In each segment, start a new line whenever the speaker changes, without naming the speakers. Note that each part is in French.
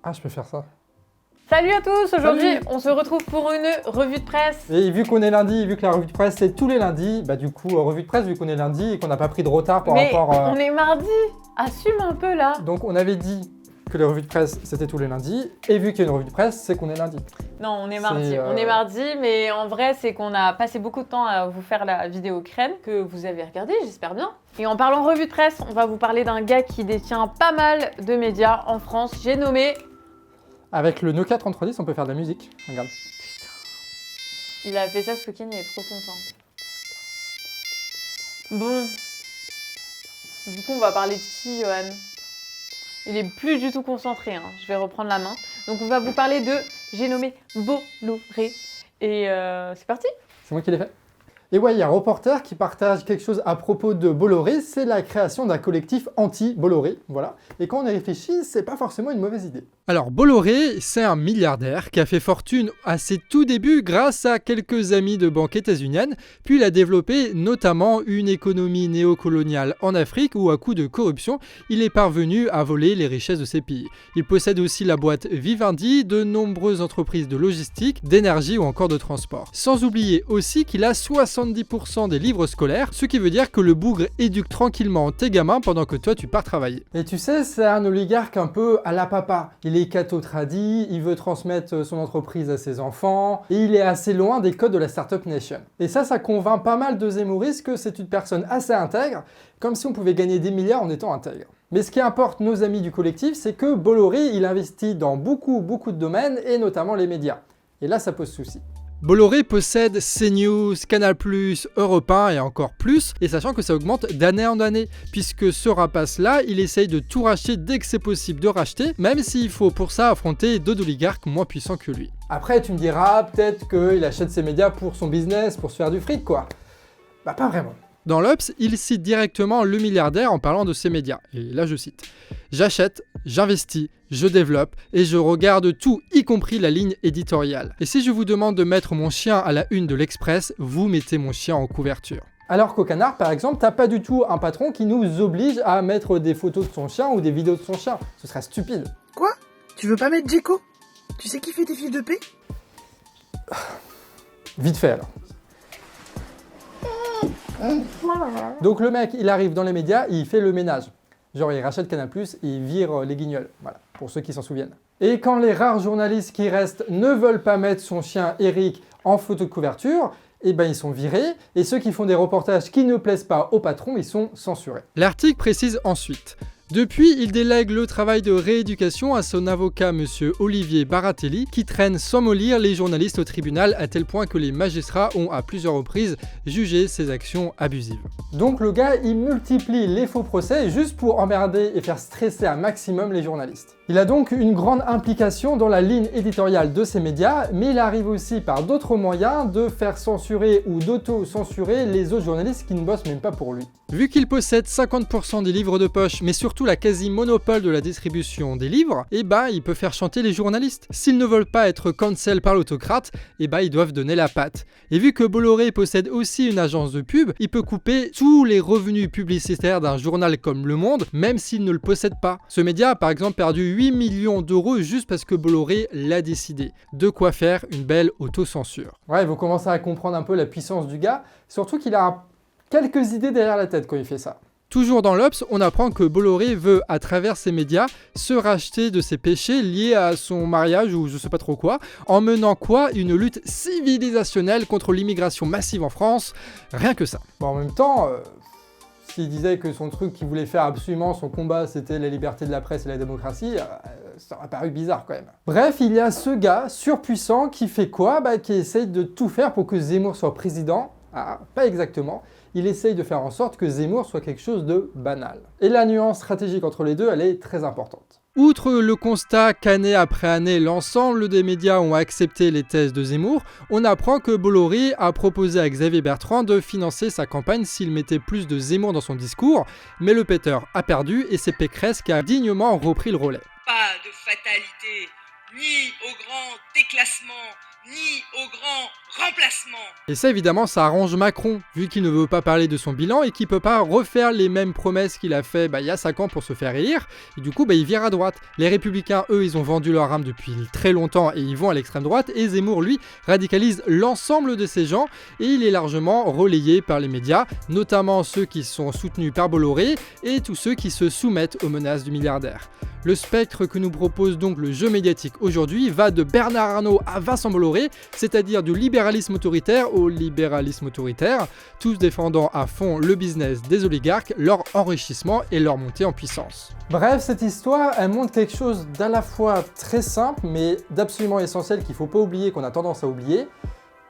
Ah, je peux faire ça.
Salut à tous, aujourd'hui
Salut.
on se retrouve pour une revue de presse.
Et vu qu'on est lundi, vu que la revue de presse c'est tous les lundis, bah du coup, revue de presse vu qu'on est lundi et qu'on n'a pas pris de retard par
Mais
rapport...
on est mardi, assume un peu là.
Donc on avait dit que les revues de presse c'était tous les lundis, et vu qu'il y a une revue de presse, c'est qu'on est lundi.
Non, on est mardi,
C'est,
on est mardi, mais en vrai c'est qu'on a passé beaucoup de temps à vous faire la vidéo crème que vous avez regardée, j'espère bien. Et en parlant revue de presse, on va vous parler d'un gars qui détient pas mal de médias en France, j'ai nommé...
Avec le Nokia 3310, on peut faire de la musique. Regarde.
Il a fait ça ce week-end, il est trop content. Bon. Du coup, on va parler de qui, Johan? Il est plus du tout concentré, hein. Je vais reprendre la main. Donc, on va vous parler de... J'ai nommé Bolloré. Et c'est parti.
C'est moi qui l'ai fait. Et ouais, il y a un reporter qui partage quelque chose à propos de Bolloré, c'est la création d'un collectif anti-Bolloré, voilà. Et quand on y réfléchit, c'est pas forcément une mauvaise idée.
Alors Bolloré, c'est un milliardaire qui a fait fortune à ses tout débuts grâce à quelques amis de banque états-unienne, puis il a développé notamment une économie néocoloniale en Afrique où à coup de corruption, il est parvenu à voler les richesses de ces pays. Il possède aussi la boîte Vivendi, de nombreuses entreprises de logistique, d'énergie ou encore de transport. Sans oublier aussi qu'il a 70% des livres scolaires, ce qui veut dire que le bougre éduque tranquillement tes gamins pendant que toi tu pars travailler.
Et tu sais, c'est un oligarque un peu à la papa. Il est catho-tradi, il veut transmettre son entreprise à ses enfants, et il est assez loin des codes de la Startup Nation. Et ça convainc pas mal de Zemmouristes que c'est une personne assez intègre, comme si on pouvait gagner des milliards en étant intègre. Mais ce qui importe nos amis du collectif, c'est que Bolloré, il investit dans beaucoup de domaines, et notamment les médias. Et là, ça pose souci.
Bolloré possède CNews, Canal+, Europe 1 et encore plus, et sachant que ça augmente d'année en année, puisque ce rapace-là, il essaye de tout racheter dès que c'est possible de racheter, même s'il faut pour ça affronter d'autres oligarques moins puissants que lui.
Après, tu me diras, peut-être qu'il achète ses médias pour son business, pour se faire du fric, quoi. Bah, pas vraiment.
Dans l'Obs, il cite directement le milliardaire en parlant de ses médias. Et là, je cite « J'achète, j'investis, je développe et je regarde tout, y compris la ligne éditoriale. Et si je vous demande de mettre mon chien à la une de l'Express, vous mettez mon chien en couverture. »
Alors qu'au Canard, par exemple, t'as pas du tout un patron qui nous oblige à mettre des photos de son chien ou des vidéos de son chien. Ce serait stupide.
Quoi? Tu veux pas mettre Djeko? Tu sais qui fait tes fils de paix?
Vite fait alors. Donc le mec, il arrive dans les médias, il fait le ménage. Genre il rachète Canal+, et il vire les guignols. Voilà, pour ceux qui s'en souviennent. Et quand les rares journalistes qui restent ne veulent pas mettre son chien Eric en photo de couverture, eh ben ils sont virés, et ceux qui font des reportages qui ne plaisent pas au patron, ils sont censurés.
L'article précise ensuite. Depuis, il délègue le travail de rééducation à son avocat monsieur Olivier Baratelli, qui traîne sans mollir les journalistes au tribunal à tel point que les magistrats ont à plusieurs reprises jugé ses actions abusives.
Donc le gars, il multiplie les faux procès juste pour emmerder et faire stresser un maximum les journalistes. Il a donc une grande implication dans la ligne éditoriale de ses médias, mais il arrive aussi par d'autres moyens de faire censurer ou d'auto-censurer les autres journalistes qui ne bossent même pas pour lui.
Vu qu'il possède 50% des livres de poche, mais surtout la quasi-monopole de la distribution des livres, eh ben il peut faire chanter les journalistes. S'ils ne veulent pas être cancel par l'autocrate, eh ben ils doivent donner la patte. Et vu que Bolloré possède aussi une agence de pub, il peut couper tous les revenus publicitaires d'un journal comme Le Monde, même s'il ne le possède pas. Ce média a par exemple perdu 8 millions d'euros juste parce que Bolloré l'a décidé. De quoi faire une belle autocensure.
Ouais, vous commencez à comprendre un peu la puissance du gars, surtout qu'il a quelques idées derrière la tête quand il fait ça.
Toujours dans l'Obs, on apprend que Bolloré veut, à travers ses médias, se racheter de ses péchés liés à son mariage ou je sais pas trop quoi, en menant quoi? Une lutte civilisationnelle contre l'immigration massive en France, rien que ça.
Bon, en même temps, s'il disait que son truc qu'il voulait faire absolument, son combat, c'était la liberté de la presse et la démocratie, ça aurait paru bizarre quand même. Bref, il y a ce gars surpuissant qui fait quoi? Bah, qui essaye de tout faire pour que Zemmour soit président. Ah, pas exactement. Il essaye de faire en sorte que Zemmour soit quelque chose de banal. Et la nuance stratégique entre les deux, elle est très importante.
Outre le constat qu'année après année, l'ensemble des médias ont accepté les thèses de Zemmour, on apprend que Bolloré a proposé à Xavier Bertrand de financer sa campagne s'il mettait plus de Zemmour dans son discours, mais le Peter a perdu et c'est Pécresse qui a dignement repris le relais.
Pas de fatalité, ni au grand déclassement,
ni au grand remplacement.
Et ça, évidemment, ça arrange Macron, vu qu'il ne veut pas parler de son bilan et qu'il peut pas refaire les mêmes promesses qu'il a fait il y a 5 ans pour se faire élire. Et du coup, il vire à droite. Les Républicains, eux, ils ont vendu leur âme depuis très longtemps et ils vont à l'extrême droite. Et Zemmour, lui, radicalise l'ensemble de ces gens et il est largement relayé par les médias, notamment ceux qui sont soutenus par Bolloré et tous ceux qui se soumettent aux menaces du milliardaire. Le spectre que nous propose donc le jeu médiatique aujourd'hui va de Bernard Arnault à Vincent Bolloré, c'est-à-dire du libéralisme autoritaire au libéralisme autoritaire, tous défendant à fond le business des oligarques, leur enrichissement et leur montée en puissance.
Bref, cette histoire, elle montre quelque chose d'à la fois très simple, mais d'absolument essentiel qu'il ne faut pas oublier, qu'on a tendance à oublier.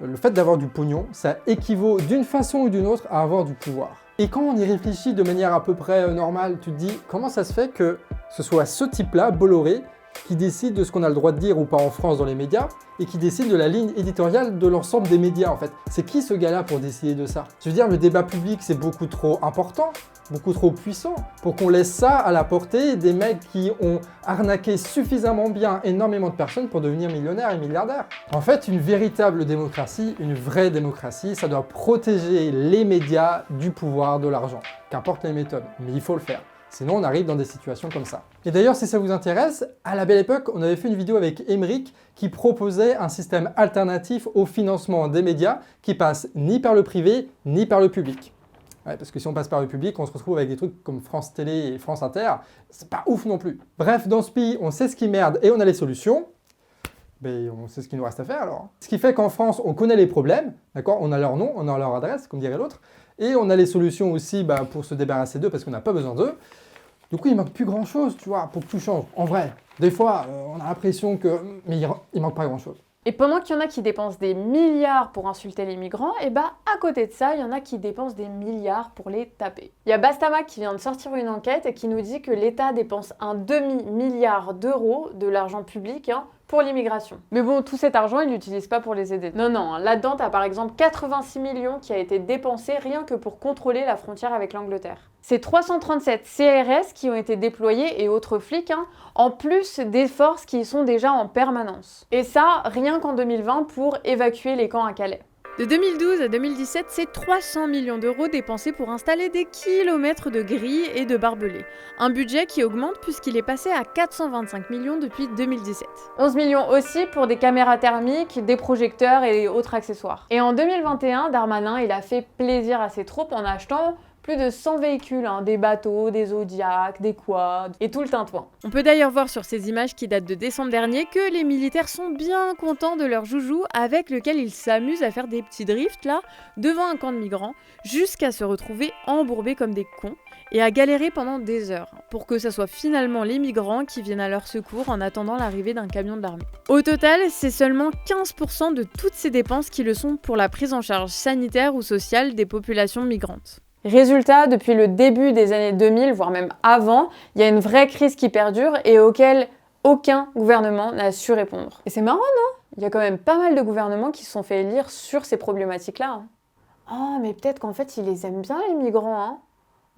Le fait d'avoir du pognon, ça équivaut d'une façon ou d'une autre à avoir du pouvoir. Et quand on y réfléchit de manière à peu près normale, tu te dis comment ça se fait que ce soit ce type-là, Bolloré, qui décide de ce qu'on a le droit de dire ou pas en France dans les médias, et qui décide de la ligne éditoriale de l'ensemble des médias en fait. C'est qui ce gars-là pour décider de ça? Je veux dire, le débat public c'est beaucoup trop important, beaucoup trop puissant, pour qu'on laisse ça à la portée des mecs qui ont arnaqué suffisamment bien énormément de personnes pour devenir millionnaires et milliardaires. En fait, une véritable démocratie, une vraie démocratie, ça doit protéger les médias du pouvoir de l'argent, qu'importe les méthodes, mais il faut le faire. Sinon, on arrive dans des situations comme ça. Et d'ailleurs, si ça vous intéresse, à la belle époque, on avait fait une vidéo avec Émeric qui proposait un système alternatif au financement des médias qui passe ni par le privé, ni par le public. Ouais, parce que si on passe par le public, on se retrouve avec des trucs comme France Télé et France Inter, c'est pas ouf non plus. Bref, dans ce pays, on sait ce qui merde et on a les solutions. Ben, on sait ce qu'il nous reste à faire alors. Ce qui fait qu'en France, on connaît les problèmes, d'accord? On a leur nom, on a leur adresse, comme dirait l'autre, et on a les solutions aussi pour se débarrasser d'eux parce qu'on n'a pas besoin d'eux. Du coup, il manque plus grand-chose, tu vois, pour que tout change. En vrai, des fois, on a l'impression que... Mais il manque pas grand-chose.
Et pendant qu'il y en a qui dépensent des milliards pour insulter les migrants, et à côté de ça, il y en a qui dépensent des milliards pour les taper. Il y a Bastama qui vient de sortir une enquête et qui nous dit que l'État dépense un demi-milliard d'euros de l'argent public pour l'immigration. Mais bon, tout cet argent, il l'utilise pas pour les aider. Non, là-dedans, t'as par exemple 86 millions qui a été dépensé rien que pour contrôler la frontière avec l'Angleterre. C'est 337 CRS qui ont été déployés et autres flics, en plus des forces qui y sont déjà en permanence. Et ça, rien qu'en 2020 pour évacuer les camps à Calais.
De 2012 à 2017, c'est 300 millions d'euros dépensés pour installer des kilomètres de grilles et de barbelés. Un budget qui augmente puisqu'il est passé à 425 millions depuis 2017.
11 millions aussi pour des caméras thermiques, des projecteurs et autres accessoires. Et en 2021, Darmanin, il a fait plaisir à ses troupes en achetant plus de 100 véhicules, des bateaux, des Zodiac, des quads et tout le tintouin.
On peut d'ailleurs voir sur ces images qui datent de décembre dernier que les militaires sont bien contents de leur joujou avec lequel ils s'amusent à faire des petits drifts là devant un camp de migrants jusqu'à se retrouver embourbés comme des cons et à galérer pendant des heures pour que ça soit finalement les migrants qui viennent à leur secours en attendant l'arrivée d'un camion de l'armée. Au total, c'est seulement 15% de toutes ces dépenses qui le sont pour la prise en charge sanitaire ou sociale des populations migrantes.
Résultat, depuis le début des années 2000, voire même avant, il y a une vraie crise qui perdure et auquel aucun gouvernement n'a su répondre. Et c'est marrant, non? Il y a quand même pas mal de gouvernements qui se sont fait élire sur ces problématiques-là. Oh, mais peut-être qu'en fait, ils les aiment bien, les migrants,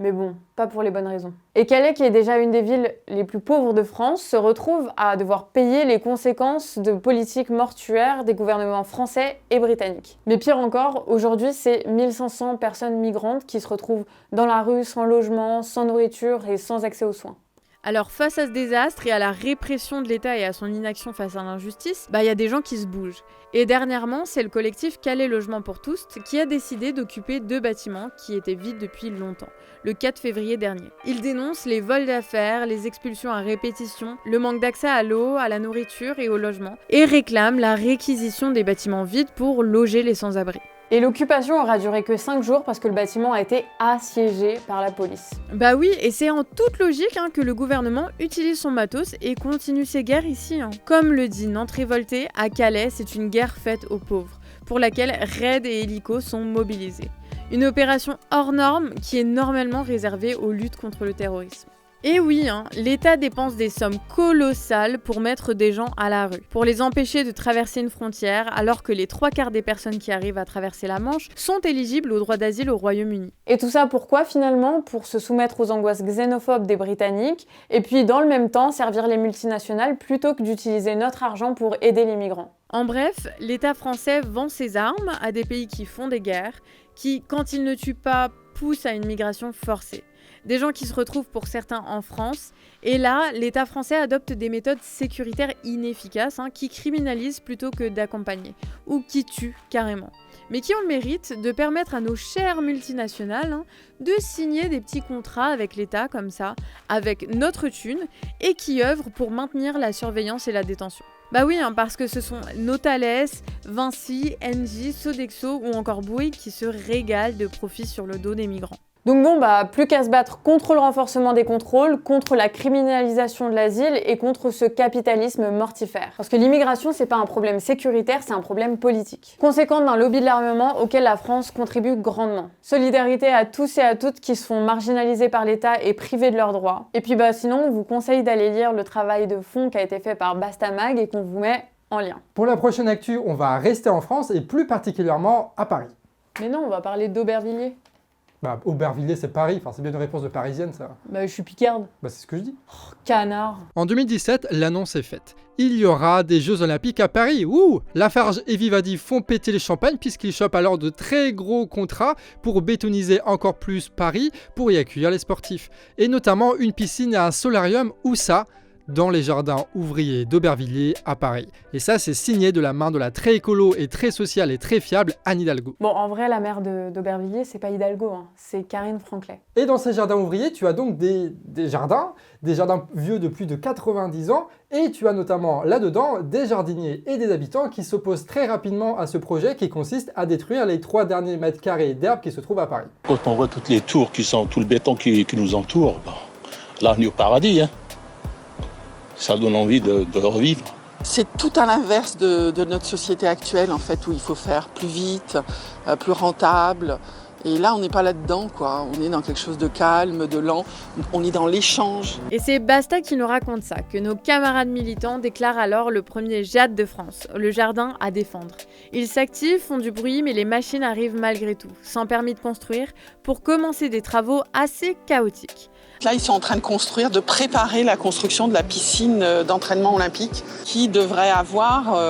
Mais bon, pas pour les bonnes raisons. Et Calais, qui est déjà une des villes les plus pauvres de France, se retrouve à devoir payer les conséquences de politiques mortuaires des gouvernements français et britanniques. Mais pire encore, aujourd'hui, c'est 1500 personnes migrantes qui se retrouvent dans la rue, sans logement, sans nourriture et sans accès aux soins.
Alors face à ce désastre et à la répression de l'État et à son inaction face à l'injustice, y a des gens qui se bougent. Et dernièrement, c'est le collectif Calais Logement pour tous qui a décidé d'occuper 2 bâtiments qui étaient vides depuis longtemps, le 4 février dernier. Ils dénoncent les vols d'affaires, les expulsions à répétition, le manque d'accès à l'eau, à la nourriture et au logement, et réclament la réquisition des bâtiments vides pour loger les sans-abri.
Et l'occupation aura duré que 5 jours parce que le bâtiment a été assiégé par la police.
Bah oui, et c'est en toute logique que le gouvernement utilise son matos et continue ses guerres ici. Comme le dit Nantes Révolté, à Calais, c'est une guerre faite aux pauvres, pour laquelle RAID et Hélico sont mobilisés. Une opération hors norme qui est normalement réservée aux luttes contre le terrorisme. Et oui, l'État dépense des sommes colossales pour mettre des gens à la rue, pour les empêcher de traverser une frontière, alors que les 3/4 des personnes qui arrivent à traverser la Manche sont éligibles au droit d'asile au Royaume-Uni.
Et tout ça pourquoi finalement? Pour se soumettre aux angoisses xénophobes des Britanniques, et puis dans le même temps servir les multinationales plutôt que d'utiliser notre argent pour aider les migrants.
En bref, l'État français vend ses armes à des pays qui font des guerres, qui, quand ils ne tuent pas, poussent à une migration forcée. Des gens qui se retrouvent pour certains en France. Et là, l'État français adopte des méthodes sécuritaires inefficaces qui criminalisent plutôt que d'accompagner, ou qui tuent carrément. Mais qui ont le mérite de permettre à nos chères multinationales de signer des petits contrats avec l'État comme ça, avec notre thune, et qui œuvrent pour maintenir la surveillance et la détention. Bah oui, parce que ce sont nos Thales, Vinci, Engie, Sodexo ou encore Bouygues qui se régalent de profits sur le dos des migrants.
Donc bon, plus qu'à se battre contre le renforcement des contrôles, contre la criminalisation de l'asile et contre ce capitalisme mortifère. Parce que l'immigration, c'est pas un problème sécuritaire, c'est un problème politique. Conséquente d'un lobby de l'armement auquel la France contribue grandement. Solidarité à tous et à toutes qui se font marginaliser par l'État et privés de leurs droits. Et puis sinon, on vous conseille d'aller lire le travail de fond qui a été fait par Bastamag et qu'on vous met en lien.
Pour la prochaine actu, on va rester en France et plus particulièrement à Paris.
Mais non, on va parler d'Aubervilliers.
Aubervilliers, c'est Paris, c'est bien une réponse de parisienne, ça.
Je suis picarde.
C'est ce que je dis.
Oh, canard.
En 2017, l'annonce est faite. Il y aura des Jeux Olympiques à Paris. Lafarge et Vivaldi font péter les champagnes puisqu'ils chopent alors de très gros contrats pour bétoniser encore plus Paris pour y accueillir les sportifs. Et notamment une piscine et un solarium, où ça ? Dans les jardins ouvriers d'Aubervilliers à Paris. Et ça, c'est signé de la main de la très écolo et très sociale et très fiable Anne Hidalgo.
Bon, en vrai, la maire d'Aubervilliers, c'est pas Hidalgo, c'est Karine Franklet.
Et dans ces jardins ouvriers, tu as donc des jardins vieux de plus de 90 ans, et tu as notamment là-dedans des jardiniers et des habitants qui s'opposent très rapidement à ce projet qui consiste à détruire les 3 derniers mètres carrés d'herbe qui se trouvent à Paris.
Quand on voit toutes les tours tout le béton qui nous entoure, là on est au paradis, Ça donne envie de revivre.
C'est tout à l'inverse de notre société actuelle, en fait, où il faut faire plus vite, plus rentable. Et là, on n'est pas là-dedans, quoi. On est dans quelque chose de calme, de lent. On est dans l'échange.
Et c'est Basta qui nous raconte ça, que nos camarades militants déclarent alors le premier JAD de France, le jardin à défendre. Ils s'activent, font du bruit, mais les machines arrivent malgré tout, sans permis de construire, pour commencer des travaux assez chaotiques.
Là, ils sont en train de préparer la construction de la piscine d'entraînement olympique qui devrait avoir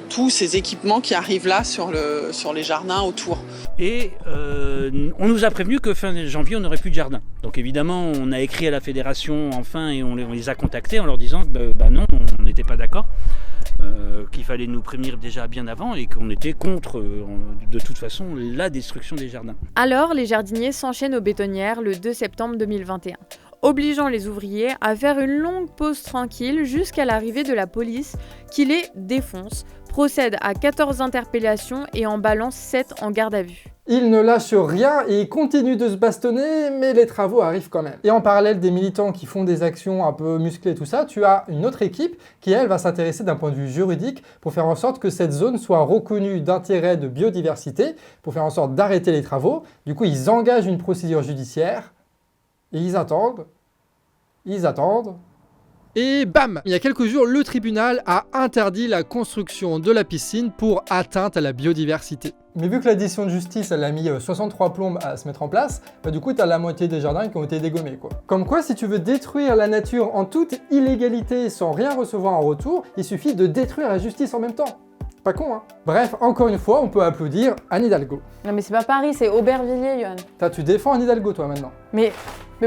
tous ces équipements qui arrivent là sur les jardins autour.
Et on nous a prévenu que fin janvier, on n'aurait plus de jardin. Donc évidemment, on a écrit à la fédération enfin et on les a contactés en leur disant que non, on n'était pas d'accord, qu'il fallait nous prévenir déjà bien avant et qu'on était contre, de toute façon, la destruction des jardins.
Alors, les jardiniers s'enchaînent aux bétonnières le 2 septembre 2021, obligeant les ouvriers à faire une longue pause tranquille jusqu'à l'arrivée de la police qui les défonce, procède à 14 interpellations et en balance 7 en garde à vue.
Ils ne lâchent rien et ils continuent de se bastonner, mais les travaux arrivent quand même. Et en parallèle des militants qui font des actions un peu musclées et tout ça, tu as une autre équipe qui, elle, va s'intéresser d'un point de vue juridique pour faire en sorte que cette zone soit reconnue d'intérêt de biodiversité, pour faire en sorte d'arrêter les travaux. Du coup, ils engagent une procédure judiciaire et ils attendent.
Et bam! Il y a quelques jours, le tribunal a interdit la construction de la piscine pour atteinte à la biodiversité.
Mais vu que la décision de justice, elle a mis 63 plombes à se mettre en place, du coup, t'as la moitié des jardins qui ont été dégommés, quoi. Comme quoi, si tu veux détruire la nature en toute illégalité sans rien recevoir en retour, il suffit de détruire la justice en même temps. Pas con, hein. Bref, encore une fois, on peut applaudir Anne Hidalgo.
Non mais c'est pas Paris, c'est Aubervilliers, Yoann.
Tu défends Anne Hidalgo, toi, maintenant.
Mais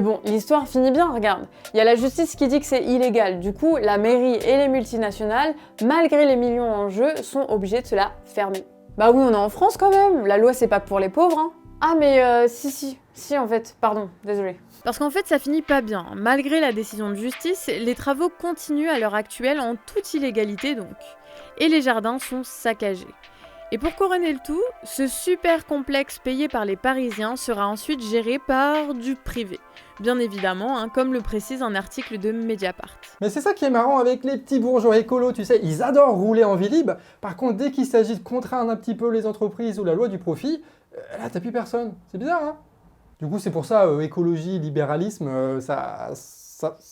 bon, l'histoire finit bien, regarde. Il y a la justice qui dit que c'est illégal. Du coup, la mairie et les multinationales, malgré les millions en jeu, sont obligés de se la fermer. Bah oui, on est en France quand même. La loi, c'est pas pour les pauvres, Ah mais si en fait, pardon, désolé.
Parce qu'en fait, ça finit pas bien. Malgré la décision de justice, les travaux continuent à l'heure actuelle en toute illégalité donc. Et les jardins sont saccagés. Et pour couronner le tout, ce super complexe payé par les Parisiens sera ensuite géré par du privé. Bien évidemment, comme le précise un article de Mediapart.
Mais c'est ça qui est marrant avec les petits bourgeois écolos, tu sais, ils adorent rouler en vie libre. Par contre, dès qu'il s'agit de contraindre un petit peu les entreprises ou la loi du profit, là t'as plus personne. C'est bizarre, hein? Du coup, c'est pour ça, écologie, libéralisme, ça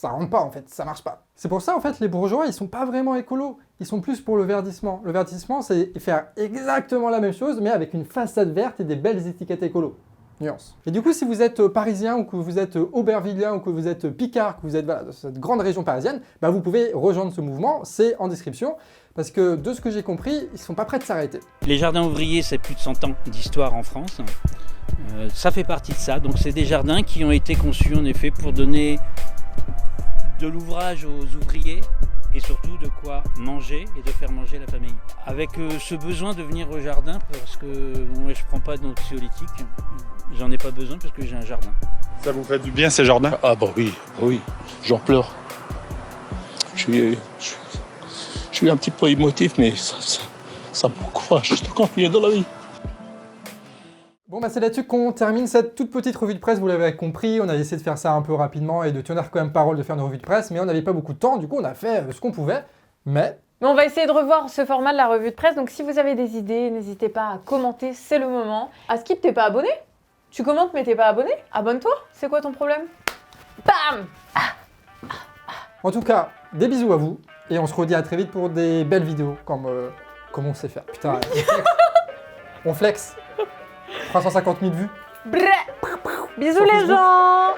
rentre pas en fait, ça marche pas. C'est pour ça en fait les bourgeois ils sont pas vraiment écolos, ils sont plus pour le verdissement. Le verdissement c'est faire exactement la même chose mais avec une façade verte et des belles étiquettes écolo. Nuance. Et du coup, si vous êtes parisien ou que vous êtes aubervillien ou que vous êtes picard, que vous êtes de cette grande région parisienne, bah vous pouvez rejoindre ce mouvement, c'est en description, parce que de ce que j'ai compris, ils sont pas prêts de s'arrêter.
Les jardins ouvriers, c'est plus de 100 ans d'histoire en France. Ça fait partie de ça. Donc c'est des jardins qui ont été conçus en effet pour donner de l'ouvrage aux ouvriers et surtout de quoi manger et de faire manger la famille. Avec ce besoin de venir au jardin, parce que moi je prends pas d'anxiolytique, j'en ai pas besoin parce que j'ai un jardin.
Ça vous fait du bien ces jardins?
Ah bah oui, j'en pleure. Je suis un petit peu émotif, mais ça m'encourage de continuer dans la vie.
Bon bah c'est là-dessus qu'on termine cette toute petite revue de presse, vous l'avez compris, on a essayé de faire ça un peu rapidement et de tenir quand même parole de faire une revue de presse, mais on n'avait pas beaucoup de temps, du coup on a fait ce qu'on pouvait, mais
on va essayer de revoir ce format de la revue de presse, donc si vous avez des idées, n'hésitez pas à commenter, c'est le moment. Askip, t'es pas abonné? Tu commentes mais t'es pas abonné? Abonne-toi, c'est quoi ton problème? Bam!
en tout cas, des bisous à vous, et on se redit à très vite pour des belles vidéos, comme on sait faire. Putain, on flex 350 000 vues.
Bisous
Sur
les
Facebook.
gens!